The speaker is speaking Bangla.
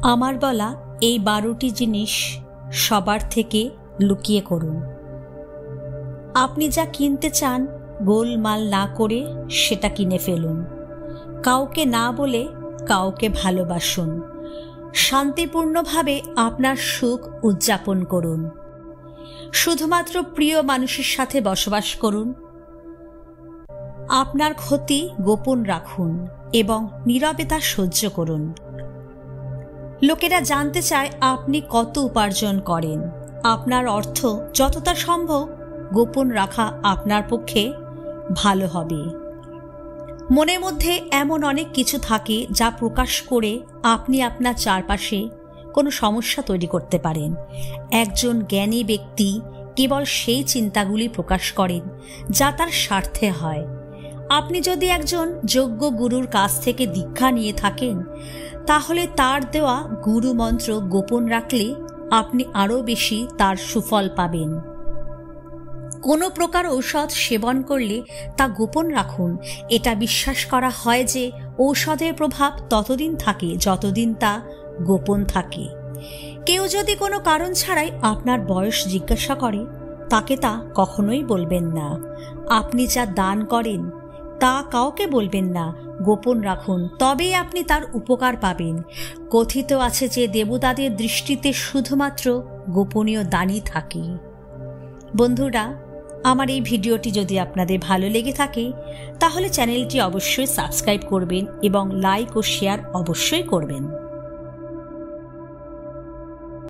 আমার বলা এই 12টি জিনিস সবার থেকে লুকিয়ে করুন। আপনি যা কিনতে চান গোলমাল না করে সেটা কিনে ফেলুন। কাউকে না বলে কাউকে ভালোবাসুন। শান্তিপূর্ণভাবে আপনার সুখ উদযাপন করুন। শুধুমাত্র প্রিয় মানুষের সাথে বসবাস করুন। আপনার ক্ষতি গোপন রাখুন এবং নীরবে তা সহ্য করুন। লোকেরা জানতে চায় আপনি কত উপার্জন করেন। আপনার অর্থ যতটা সম্ভব গোপন রাখা আপনার পক্ষে ভালো হবে। মনের মধ্যে এমন অনেক কিছু থাকে যা প্রকাশ করে আপনি আপনার চারপাশে কোনো সমস্যা তৈরি করতে পারেন। একজন জ্ঞানী ব্যক্তি কেবল সেই চিন্তাগুলি প্রকাশ করেন যা তার স্বার্থে হয়। আপনি যদি একজন যোগ্য গুরুর কাছ থেকে দীক্ষা নিয়ে থাকেন, তাহলে তার দেওয়া গুরু মন্ত্র গোপন রাখলে আপনি আরও বেশি তার সুফল পাবেন। কোনো প্রকার ঔষধ সেবন করলে তা গোপন রাখুন। এটা বিশ্বাস করা হয় যে ঔষধের প্রভাব ততদিন থাকে যতদিন তা গোপন থাকে। কেউ যদি কোনো কারণ ছাড়াই আপনার বয়স জিজ্ঞাসা করে, তাকে তা কখনোই বলবেন না। আপনি যা দান করেন তা কাউকে বলবেন না, গোপন রাখুন, তবেই আপনি তার উপকার পাবেন। কথিত আছে যে দেবতাদের দৃষ্টিতে শুধুমাত্র গোপনীয় দানই থাকে। বন্ধুরা, আমার এই ভিডিওটি যদি আপনাদের ভালো লেগে থাকে তাহলে চ্যানেলটি অবশ্যই সাবস্ক্রাইব করবেন এবং লাইক ও শেয়ার অবশ্যই করবেন।